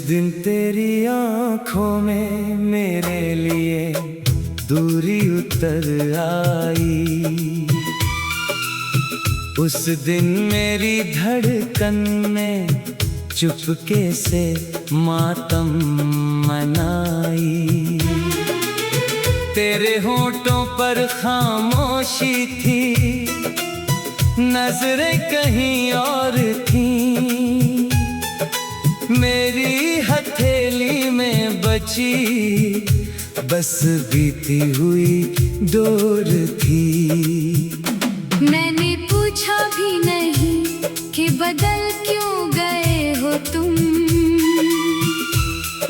दिन तेरी आंखों में मेरे लिए दूरी उतर आई, उस दिन मेरी धड़कन में चुपके से मातम मनाई। तेरे होठों पर खामोशी थी, नजरें कहीं और थीं, मेरी हथेली में बची बस बीती हुई डोर थी। मैंने पूछा भी नहीं कि बदल क्यों गए हो तुम,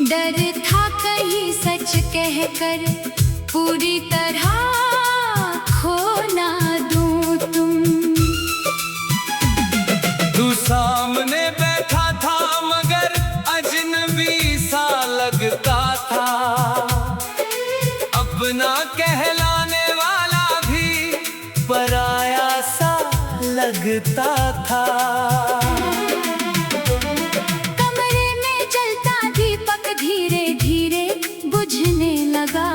डर था कहीं सच कहकर पूरी तरह खो ना दूं तुम। तू सामने बैठा था मगर अजनबी सा लगता था, अपना कहलाने वाला भी पराया सा लगता था। कमरे में जलता दीपक धीरे धीरे बुझने लगा,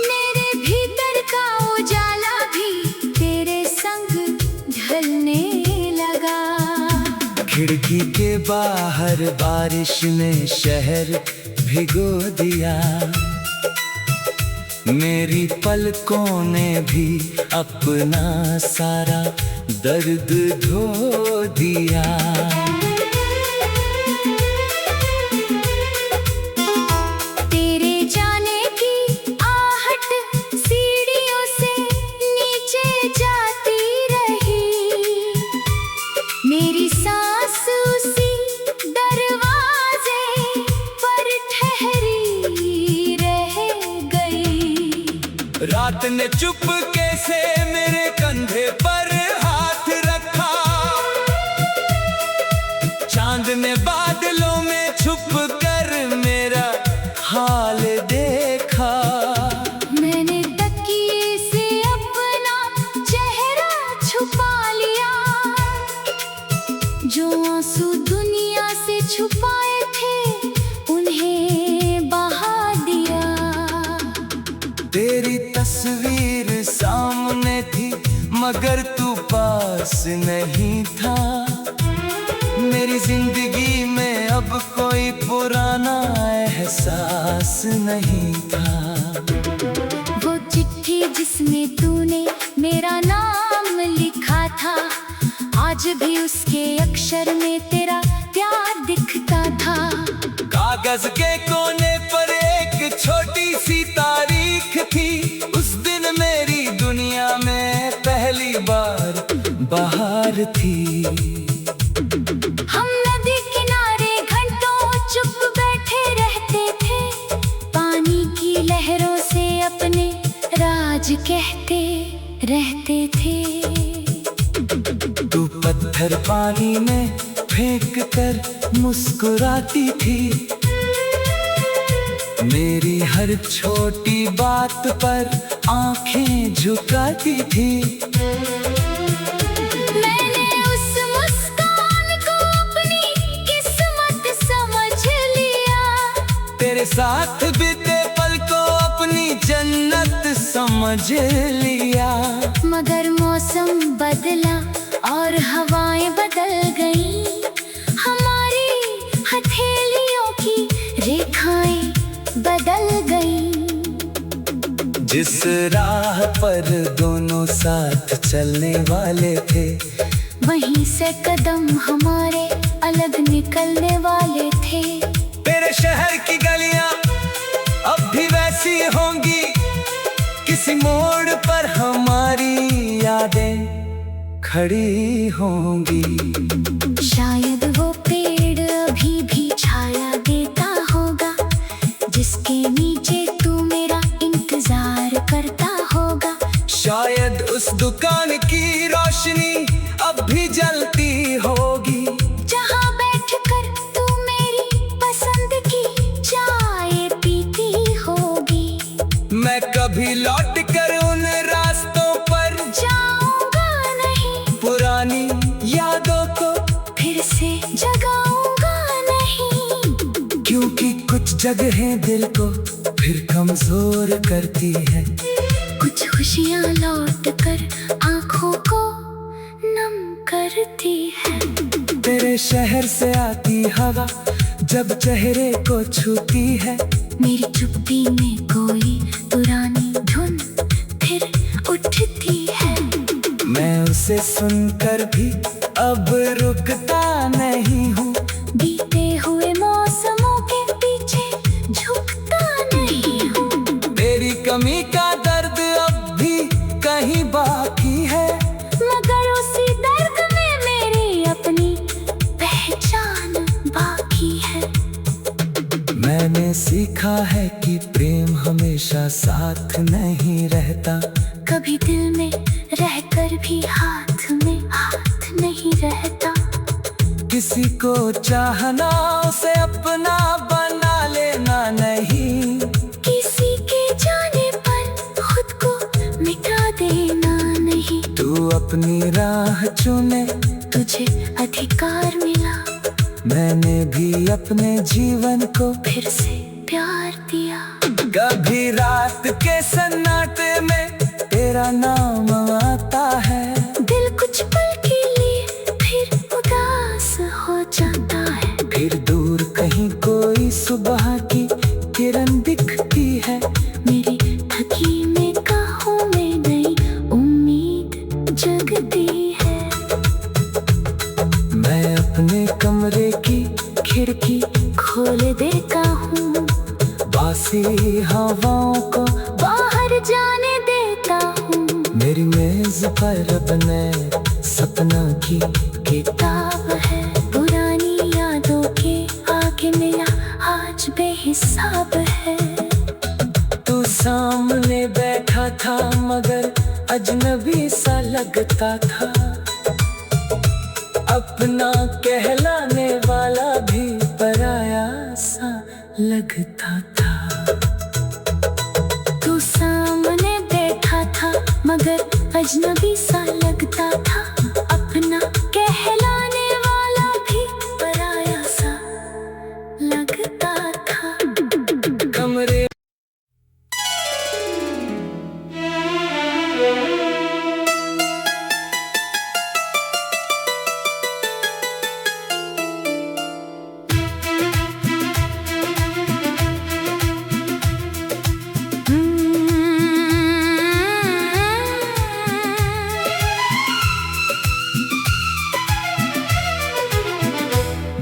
मेरे भीतर का उजाला भी तेरे संग ढलने लगा। खिड़की के बाहर बारिश ने शहर भिगो दिया, मेरी पलकों ने भी अपना सारा दर्द धो दिया। तेरे जाने की आहट सीढ़ियों से नीचे जाती रही, मेरी सांस उसी दरवाजे पर ठहरी रह गई। रात ने चुपके से मेरे कंधे पर हाथ रखा, चांद ने बादलों में छुप कर मेरा हाल देखा। मैंने तकिए से अपना चेहरा छुपा लिया, जो आंसू दुनिया से छुपाए थे उन्हें बहा दिया। तेरी तस्वीर सामने थी मगर तू पास नहीं था, मेरी जिंदगी में अब कोई पुराना एहसास नहीं था। वो चिट्ठी जिसमें तूने मेरा नाम लिखा था, आज भी उसके अक्षर में तेरा प्यार दिखता था। कागज के कोने पर एक छोटी सी तारीख थी, उस दिन मेरी दुनिया में पहली बार बहार थी। हम नदी किनारे घंटों चुप बैठे रहते थे, पानी की लहरों से अपने राज कहते रहते थे। तू पत्थर पानी में फेंक कर मुस्कुराती थी, मेरी हर छोटी बात पर आंखें झुकाती थी। मैंने उस मुस्कान को अपनी किस्मत समझ लिया, तेरे साथ बीते पल को अपनी जन्नत समझ लिया। मगर मौसम बदला और हवाएं बदल गईं, हमारी हथेलियों की रेखाएं बदल गईं। जिस राह पर दोनों साथ चलने वाले थे, वहीं से कदम हमारे अलग निकलने वाले थे। तेरे शहर की गलियां अब भी वैसी होंगी, किसी मोड़ पर हमारी यादें खड़ी होंगी। शायद वो पेड़ अभी भी छाया देता होगा, जिसके नीचे तू मेरा इंतजार करता होगा। शायद उस दुकान की रोशनी अब भी जलती होगी, जहाँ बैठकर तू मेरी पसंद की चाय पीती होगी। मैं कभी लौट कर उन रास्तों पर जाऊंगा नहीं, पुरानी यादों को फिर से जगाऊंगा नहीं। जगहें दिल को फिर कमजोर करती है। कुछ खुशियाँ लौट कर आँखों को नम करती है। तेरे शहर से आती हवा जब चेहरे को छूती है। मेरी चुप्पी में कोई पुरानी धुन फिर उठती है। मैं उसे सुनकर भी अब रुकता नहीं हूँ। बीते हुए मौसमों के पीछे झुकता नहीं हूँ। तेरी कमी का दर्द अब भी कहीं बाकी है, मगर उसी दर्द में मेरी अपनी पहचान बाकी है। मैंने सीखा है कि प्रेम हमेशा साथ नहीं रहता। कभी दिल में रहकर भी हाथ में हाथ नहीं रहता। किसी को चाहना उसे अपना बना लेना नहीं। किसी के जाने पर खुद को मिटा देना नहीं। तू अपनी राह चुने, तुझे अधिकार मिला। मैंने भी अपने जीवन को फिर से प्यार दिया। कभी रात के सन्नाटे में तेरा नाम आता है। दिल कुछ पल के लिए फिर उदास हो जाता है। फिर दूर कहीं कोई सुबह की किरण दिखती है। मेरी थकी निगाहों में नई उम्मीद जगती है। मैं अपने कमरे की खिड़की खोल देता हूँ, बासी हवाओं को बाहर जाने देता हूँ। मेरी मेज पर अपने सपना की किताब है पुरानी यादों के आगे मेरा आज बेहिसाब है। तू सामने बैठा था मगर अजनबी सा लगता था। अपना कहलाने वाला भी पराया सा लगता था। तू सामने बैठा था मगर अजनबी सा लगता था। अपना कहलाने वाला भी पराया सा लगता था। कमरे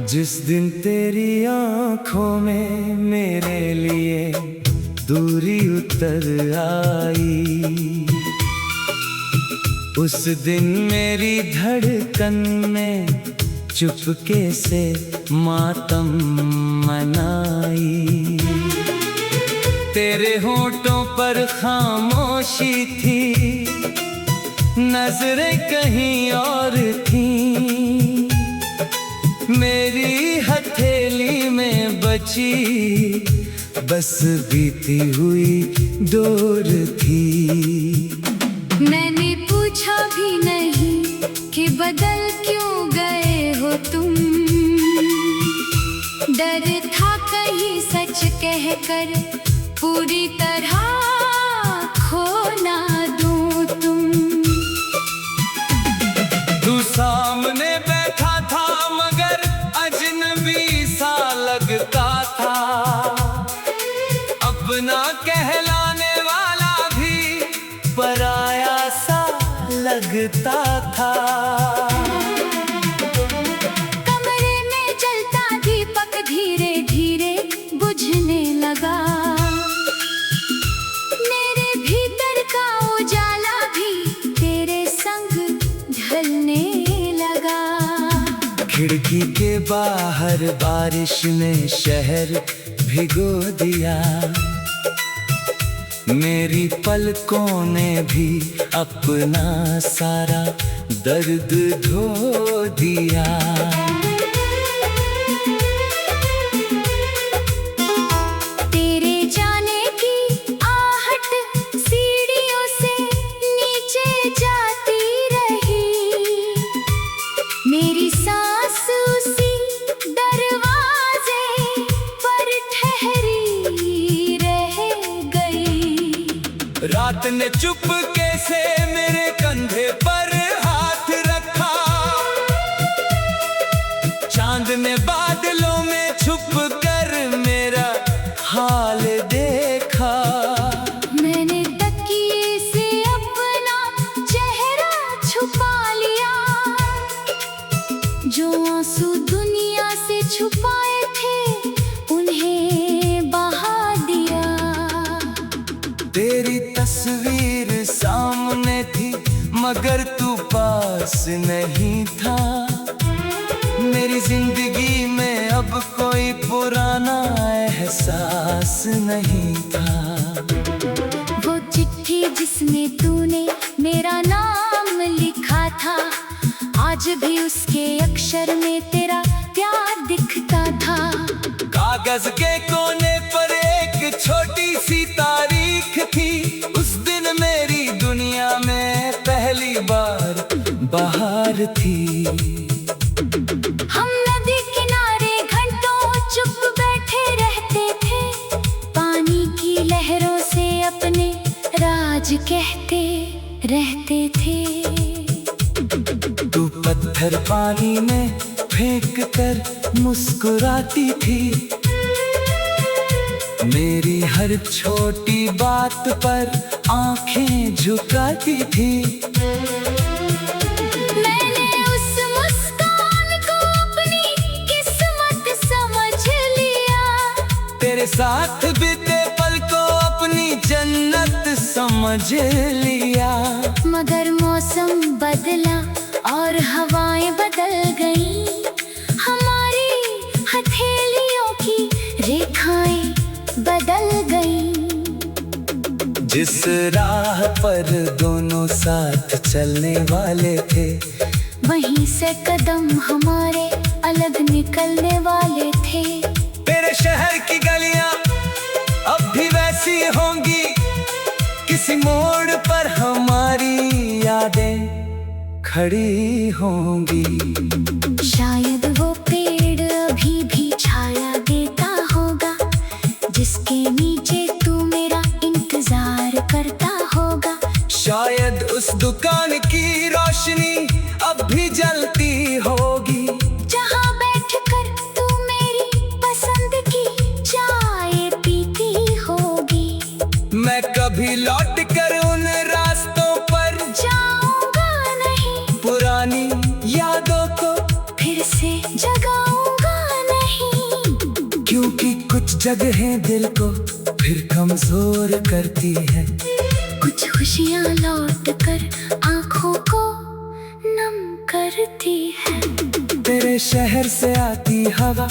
जिस दिन तेरी आंखों में मेरे लिए दूरी उतर आई, उस दिन मेरी धड़कन में चुपके से मातम मनाई। तेरे होठों पर खामोशी थी, नजरें कहीं और थीं। मेरी हथेली में बची बस बीती हुई डोर थी। मैंने पूछा भी नहीं कि बदल क्यों गए हो तुम। डर था कहीं सच कहकर पूरी तरह खो ना दूं तुम। तू सामने बैठा था मगर अजनबी सा लगता था। अपना कहलाने वाला भी पराया सा लगता था। कमरे में जलता दीपक धीरे धीरे बुझने लगा। मेरे भीतर का उजाला भी तेरे संग ढलने लगा। खिड़की के बाहर बारिश ने शहर भिगो दिया। मेरी पलकों ने भी अपना सारा दर्द धो दिया। तेरे जाने की आहट सीढ़ियों से नीचे जाती रही। मेरी सांस उसी दरवाजे पर ठहरी रात ने चुपके से मेरे कंधे पर हाथ रखा, चांद ने बादलों में छुप कर मेरा हाल देखा। मैंने तकिए से अपना चेहरा छुपा लिया, जो आंसू दुनिया से छुपाए थे उन्हें बहा दिया। तेरी तस्वीर सामने थी मगर तू पास नहीं था। मेरी जिंदगी में अब कोई पुराना एहसास नहीं था। वो चिट्ठी जिसमें तूने मेरा नाम लिखा था, आज भी उसके अक्षर में तेरा प्यार दिखता था। कागज के कोने पर एक छोटी सी तारीख थी, उस दिन मेरी दुनिया में पहली बार बाहर थी। हम नदी किनारे घंटों चुप बैठे रहते थे, पानी की लहरों से अपने राज कहते रहते थे। तू पत्थर पानी में फेंक कर मुस्कुराती थी, मेरी हर छोटी बात पर आंखें झुकाती थी। मैंने उस मुस्कान को अपनी किस्मत समझ लिया, तेरे साथ बीते पल को अपनी जन्नत समझ लिया। मगर मौसम बदला और हवाएं बदल गईं, हमारी हथेलियों की रेखाएं बदल गईं। जिस राह पर दोनों साथ चलने वाले थे, वहीं से कदम हमारे अलग निकलने वाले थे। तेरे शहर की गलियां अब भी वैसी होंगी, किसी मोड़ पर हमारी यादें खड़ी होंगी। शायद वो पेड़ अभी भी छाया देता होगा, जिसके नीचे तू मेरा इंतजार करता होगा। शायद उस दुकान की रोशनी अब भी जलती होगी, जहाँ बैठकर तू मेरी पसंद की चाय पीती होगी। मैं कभी लौट कर उन रास्तों पर जाऊंगा नहीं, पुरानी यादों को फिर से जगाऊंगा नहीं। क्योंकि कुछ जगहें दिल को फिर कमजोर करती है। कुछ खुशियाँ लौट कर आँखों को नम करती है। तेरे शहर से आती हवा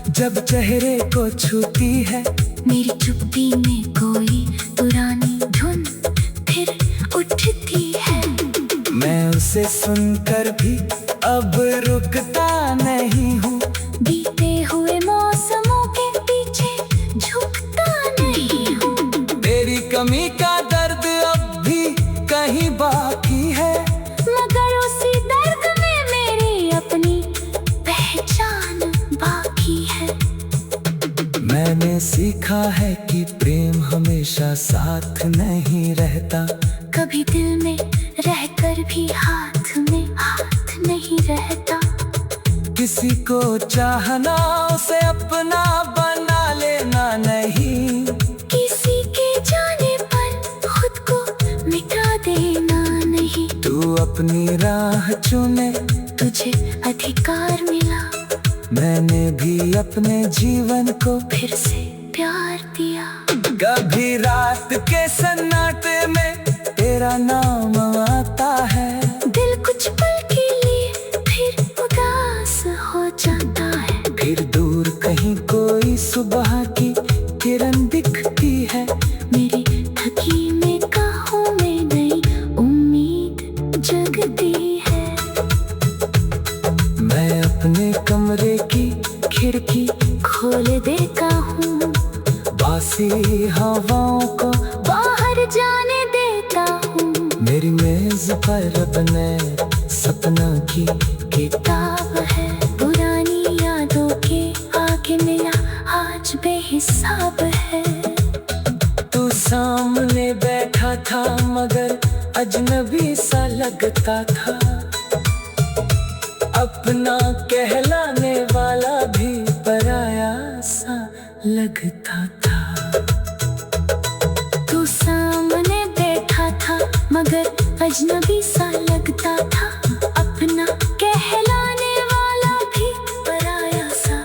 जब चेहरे को छूती है, मेरी चुप्पी में कोई पुरानी धुन फिर उठती है। मैं उसे सुनकर भी अब रुकता नहीं हूँ, बीते हुए मौसमों के पीछे झुकता नहीं हूँ। तेरी कमी का दर्द अब भी कहीं बाकी है, मगर उसी दर्द में मेरी अपनी पहचान बाकी है। मैंने सीखा है कि प्रेम हमेशा साथ नहीं रहता, कभी दिल में रहकर भी हाथ में हाथ नहीं रहता। किसी को चाहना उसे अपना बना लेना नहीं, किसी के जाने पर खुद को मिटा देना नहीं। तू अपनी राह चुने, तुझे अधिकार मिला, मैंने भी अपने जीवन को फिर से प्यार दिया। कभी रात के सन्नाटे में तेरा नाम आता है, दिल कुछ पल के लिए फिर उदास हो जाता है। फिर दूर कहीं कोई सुबह की किरण दिखती है, मेरी थकी में काहों में नई उम्मीद जगती है। मैं अपने कमरे की खिड़की खोल देता हूँ, बासी हवाओं को बाहर जाने देता हूँ। मेरी मेज पर अपने सपना की किताब है पुरानी यादों के आगे मिला आज बेहिसाब है। तू सामने बैठा बैठा था मगर अजनबी सा लगता था। अपना कहलाने वाला भी पराया सा लगता था। तू सामने बैठा था मगर अजनबी सा लगता था। अपना कहलाने वाला भी पराया सा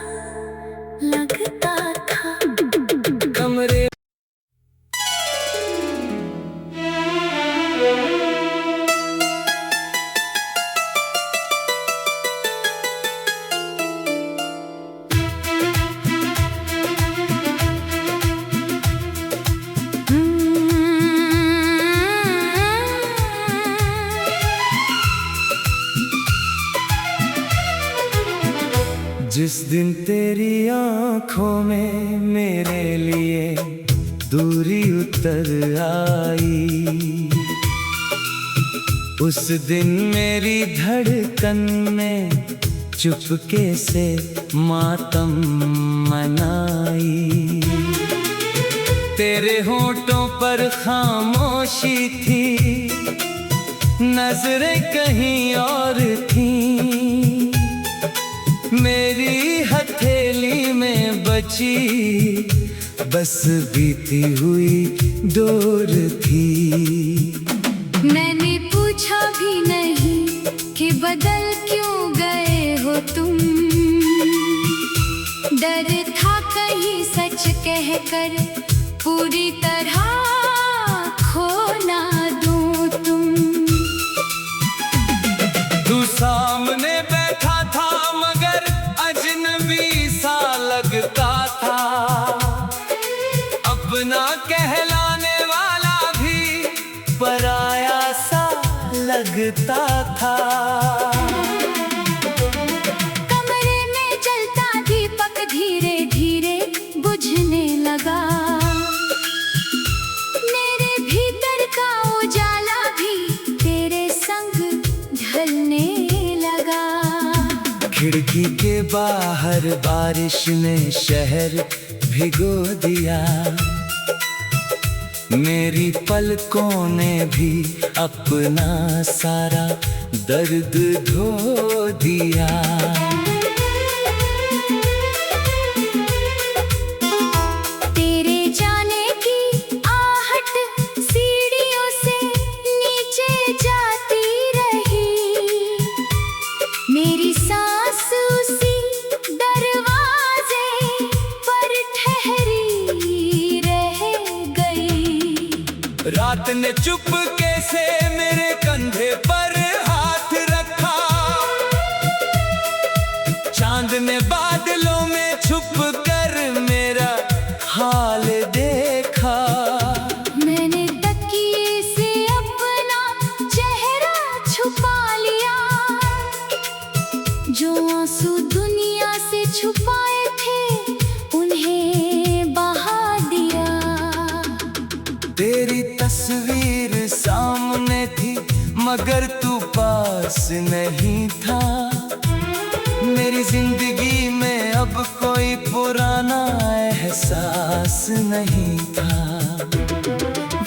लगता था। कमरे जिस दिन तेरी आंखों में मेरे लिए दूरी उतर आई, उस दिन मेरी धड़कन में चुपके से मातम मनाई। तेरे होठों पर खामोशी थी, नजरें कहीं और थीं। मेरी हथेली में बची बस बीती हुई डोर थी। मैंने पूछा भी नहीं कि बदल क्यों गए हो तुम। डर था कहीं सच कहकर पूरी तरह खो ना दूं तुम। तू सामने बैठा था मगर अजनबी सा लगता था। अपना कहलाने वाला भी पराया सा लगता था। कमरे में जलता दीपक धीरे धीरे बुझने लगा। मेरे भीतर का उजाला भी तेरे संग ढलने लगा। खिड़की के बाहर बारिश ने शहर भिगो दिया। मेरी पलकों ने भी अपना सारा दर्द धो दिया। तेरे जाने की आहट सीढ़ियों से नीचे जाती रही। मेरी सांस उसी दरवाजे पर ठहरी रह गई। रात ने चुपके से मेरे कंधे पर हाथ रखा। चांद ने बादलों में छुप कर मेरा हाल देखा। मैंने तकिए से अपना चेहरा छुपा लिया। जो आंसू दुनिया से छुपाए थे उन्हें बहा दिया। तेरी तस्वीर सामने थी मगर तू पास नहीं था। मेरी जिंदगी में अब कोई पुराना एहसास नहीं था।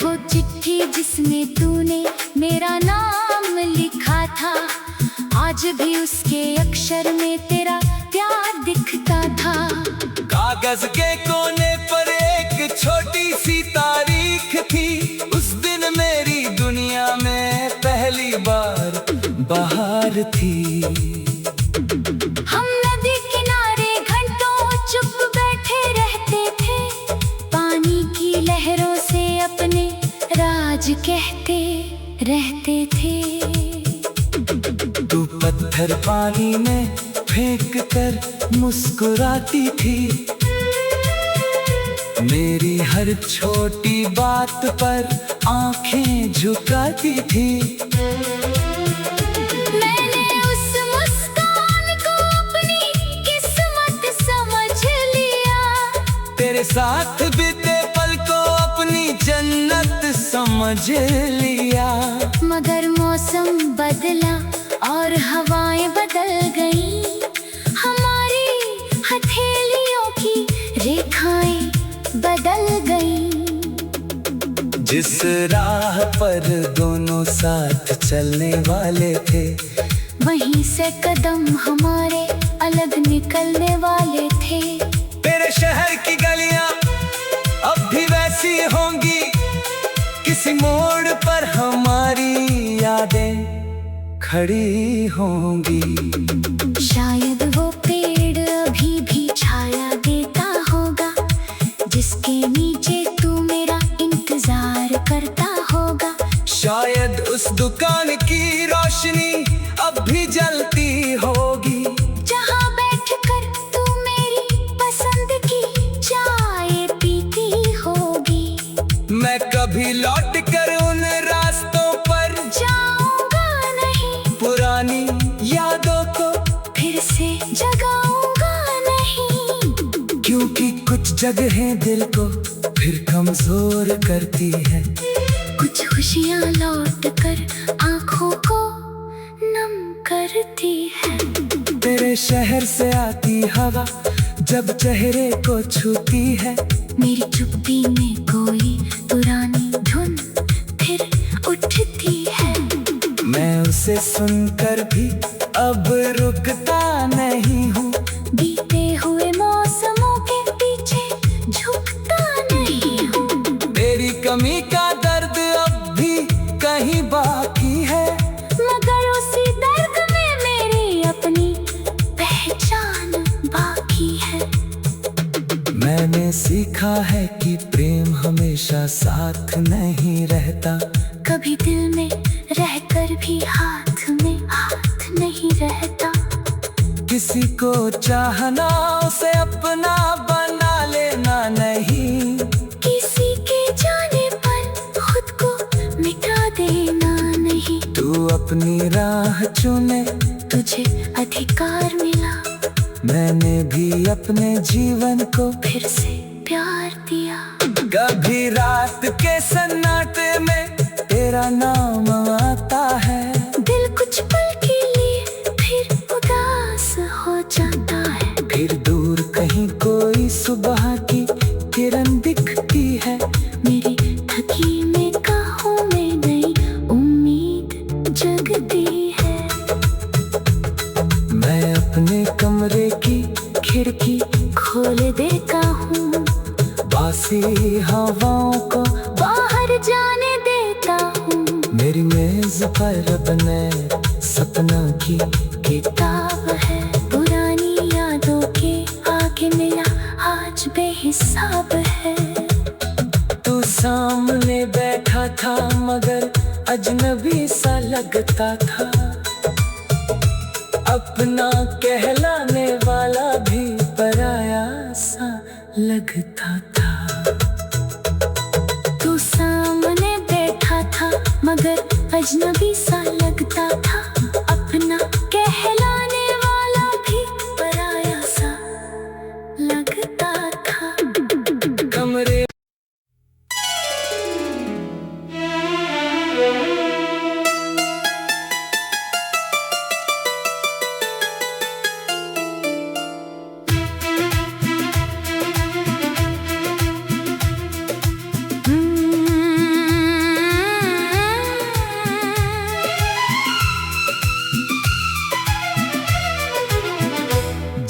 वो चिट्ठी जिसमें तूने मेरा नाम लिखा था, आज भी उसके अक्षर में तेरा प्यार दिखता था। कागज के कोने पर एक छोटी सी तारीख थी। उस दिन मेरी दुनिया में पहली बार बहार थी। हम नदी किनारे घंटों चुप बैठे रहते थे। पानी की लहरों से अपने राज कहते रहते थे। तू पत्थर पानी में फेंक कर मुस्कुराती थी। मेरी हर छोटी बात पर आंखें झुकाती थी। मैंने उस मुस्कान को अपनी किस्मत समझ लिया। तेरे साथ बीते पल को अपनी जन्नत समझ लिया। मगर मौसम बदला और हवाएं बदल गईं। हमारी हथेलियों की रेखाएं बदल गईं। जिस राह पर दोनों साथ चलने वाले थे, वहीं से कदम हमारे अलग निकलने वाले थे। तेरे शहर की गलियां अब भी वैसी होंगी, किसी मोड़ पर हमारी यादें खड़ी होंगी। शायद वो पेड़ अभी भी छाया देता होगा, जिसके नीचे तू मेरा इंतजार करता होगा। शायद उस दुकान की रोशनी अब भी जलती होगी, जहाँ बैठकर तू मेरी पसंद की चाय पीती होगी। मैं कभी लौट कर उन रास्तों पर जाऊंगा नहीं, पुरानी यादों को फिर से जगाऊंगा नहीं। क्योंकि कुछ जगहें दिल को फिर कमजोर करती है। कुछ खुशियाँ लौट कर आँखों को नम करती है। तेरे शहर से आती हवा जब चेहरे को छूती है, मेरी चुप्पी में कोई पुरानी धुन फिर उठती है। मैं उसे सुनकर भी अब रुकता नहीं हूँ, बीते हुए मौसमों के पीछे झुकता नहीं हूँ। तेरी कमी का दर्द अब भी कहीं बाकी है, मगर उसी दर्द में मेरी अपनी पहचान बाकी है। मैंने सीखा है कि प्रेम हमेशा साथ नहीं रहता, कभी दिल में रहकर भी हाथ में हाथ नहीं रहता। किसी को चाहना उसे अपना बना लेना नहीं, किसी के जाने पर खुद को मिटा देना नहीं। तू अपनी राह चुने, तुझे अधिकार मिला, मैंने भी अपने जीवन को फिर से प्यार दिया। कभी रात के सन्नाटे में तेरा नाम आता है, दिल कुछ पल के लिए फिर उदास हो जाता है। फिर दूर कहीं कोई सुबह की किरण दिखती है, मेरी थकी निगाहों में नई उम्मीद जगती है। मैं अपने कमरे की खिड़की खोल देता हूँ, बासी हवाओं को बाहर जाने देता हूँ। मेरी मेज पर अपने सपना की किताब है पुरानी यादों के आगे मिला आज बेहिसाब है। तू सामने बैठा था मगर अजनबी सा लगता था, अपना कहलाने वाला भी पराया सा लगता था। तू सामने बैठा था मगर अजनबी सा लगता था, अपना कहलाने वाला भी पराया सा लगता था। कमरे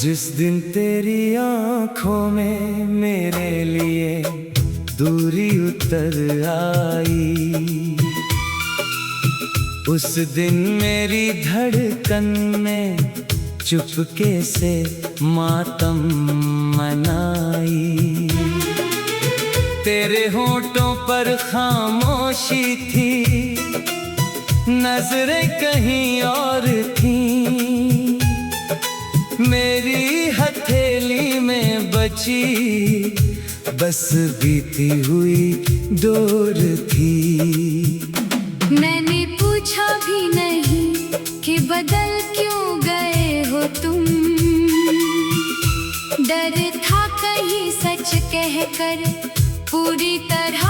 जिस दिन तेरी आंखों में मेरे लिए दूरी उतर आई, उस दिन मेरी धड़कन में चुपके से मातम मनाई। तेरे होठों पर खामोशी थी, नजरें कहीं और थीं, मेरी हथेली में बची बस बीती हुई डोर थी। मैंने पूछा भी नहीं कि बदल क्यों गए हो तुम, डर था कहीं सच कहकर पूरी तरह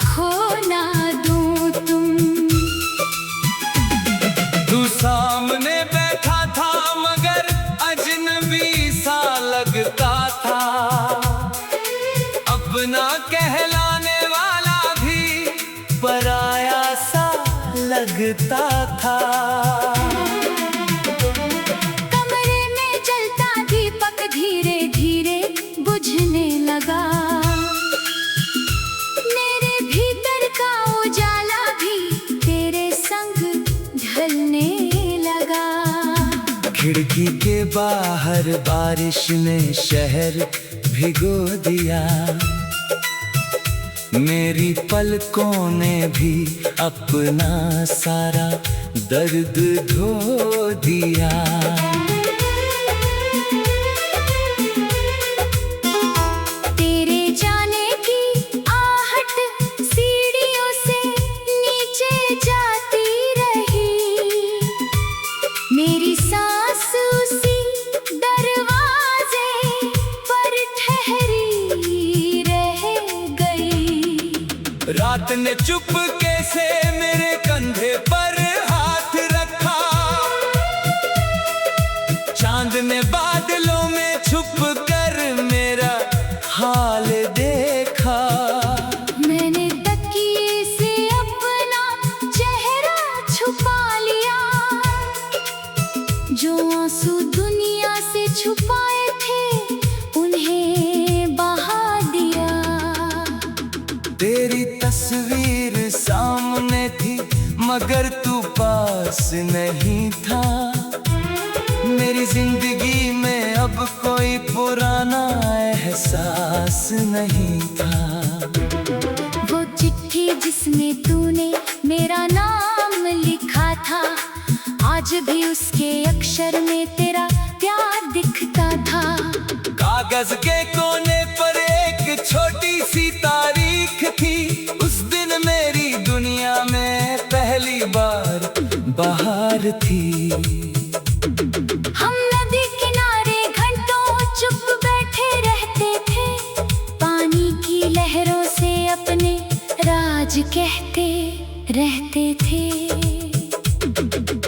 खो ना दूं तुम। तू सामने बैठा था मगर अजनबी सा लगता था, अपना कहलाने वाला भी लगता था। कमरे में जलता दीपक धीरे धीरे बुझने लगा। मेरे भीतर का उजाला भी तेरे संग ढलने लगा। खिड़की के बाहर बारिश ने शहर भिगो दिया। मेरी पलकों ने भी अपना सारा दर्द धो दिया। तेरे जाने की आहट सीढ़ियों से नीचे जाती रही। मेरी सांस उसी दरवाजे पर ठहरी रह गई। रात ने चुपके से मेरे कंधे पर हाथ रखा। चांद ने बादलों में छुप कर मेरा हाल देखा। मैंने तकिए से अपना चेहरा छुपा लिया। जो आंसू दुनिया से छुपाए थे उन्हें बहा दिया। तेरी तस्वीर सामने थी मगर तू पास नहीं था। मेरी जिंदगी में अब कोई पुराना एहसास नहीं था। वो चिट्ठी जिसमें तूने मेरा नाम लिखा था, आज भी उसके अक्षर में तेरा प्यार दिखता था। कागज के कोने पर एक छोटी सी तारीख थी। उस दिन मेरी दुनिया में पहली बार बहार थी। हम नदी किनारे घंटों चुप बैठे रहते थे। पानी की लहरों से अपने राज कहते रहते थे।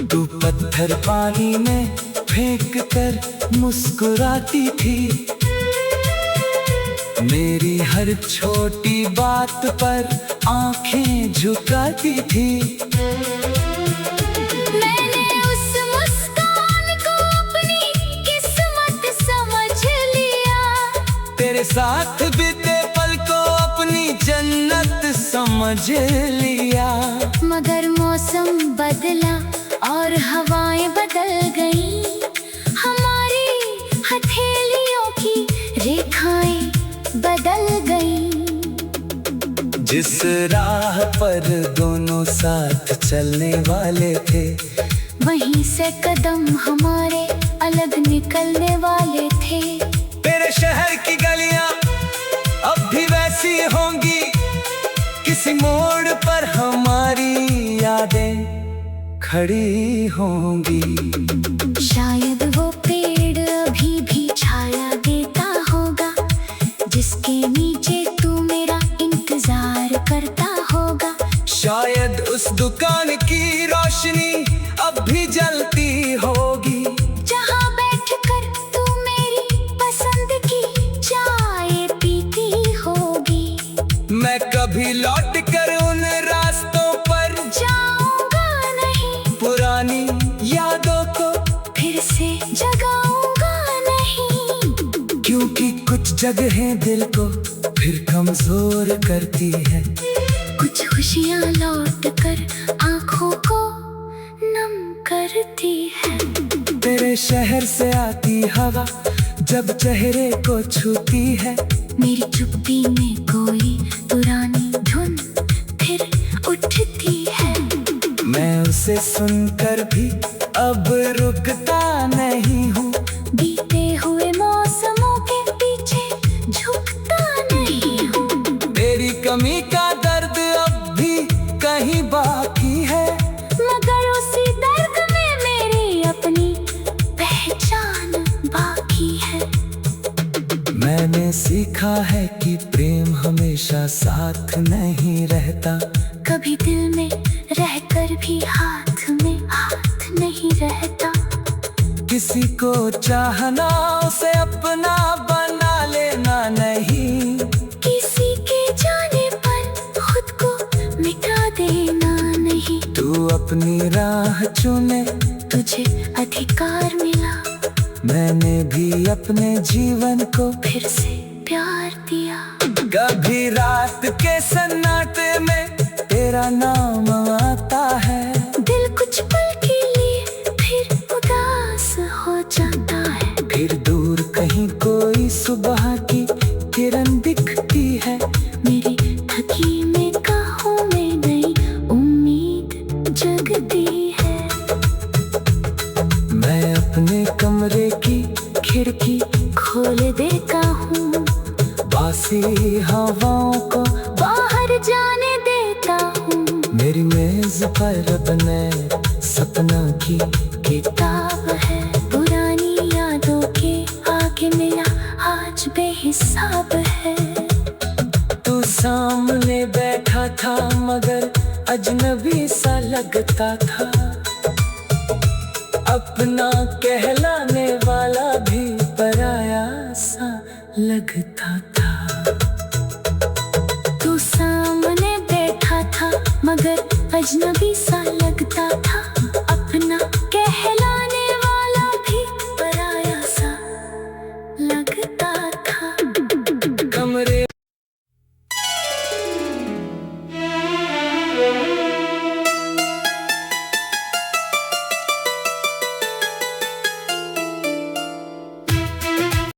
तू पत्थर पानी में फेंक कर मुस्कुराती थी। मेरी हर छोटी बात पर आंखें झुकाती थी। मैंने उस मुस्कान को अपनी किस्मत समझ लिया। तेरे साथ बीते पल को अपनी जन्नत समझ लिया। मगर मौसम बदला और हवाएं बदल गईं। हमारी हथेलियों की रेखाएं बदल गईं। जिस राह पर दोनों साथ चलने वाले थे, वहीं से कदम हमारे अलग निकलने वाले थे। तेरे शहर की गलियां अब भी वैसी होंगी। किसी मोड़ पर हमारी यादें खड़ी होंगी। शायद वो पेड़ अभी भी छाया देता होगा, जिसके नीचे तू मेरा इंतजार करता होगा। शायद उस दुकान की रोशनी अब भी जलती होगी, जहाँ बैठकर तू मेरी पसंद की चाय पीती होगी। मैं कभी लौट कर उन रास्तों पर जाऊंगा नहीं, पुरानी यादों को फिर से जगाऊंगा नहीं। क्योंकि कुछ जगहें दिल को फिर कमजोर करती है। कुछ खुशियाँ लौट कर आँखों को नम करती है। तेरे शहर से आती हवा जब चेहरे को छूती है, मेरी चुप्पी में कोई पुरानी धुन फिर उठती है। मैं उसे सुनकर भी अब रुकता नहीं हूँ। बीते हुए मौसमों के पीछे झुकता नहीं हूँ। तेरी कमी का दर्द अब भी कहीं बाकी है, मगर उसी दर्द में मेरी अपनी पहचान बाकी है। मैंने सीखा है कि प्रेम हमेशा साथ नहीं रहता। कभी दिल में रहकर भी हाथ में हाथ नहीं रहता। किसी को चाहना उसे अपना बना लेना नहीं। किसी के जाने पर खुद को मिटा देना नहीं। तू अपनी राह चुने, तुझे अधिकार मिला, मैंने भी अपने जीवन को फिर से प्यार दिया। कभी रात के सन्नाटे में तेरा नाम आता है, दिल कुछ पल के लिए फिर उदास हो जाता है। फिर दूर कहीं कोई सुबह की किरण दिखती है, मेरी थकी निगाहों में नई उम्मीद जगती है। मैं अपने कमरे की खिड़की खोल देता हूँ, बासी हवाओं को बाहर जाने देता हूँ। मेरी मेज पर अपने सपना की किताब है पुरानी यादों के आगे मेरा आज बेहिसाब है। तू सामने बैठा था मगर अजनबी सा लगता था, अपना कहलाने वाला भी पराया सा लगता था। तू सामने बैठा था मगर अजनबी सा लगता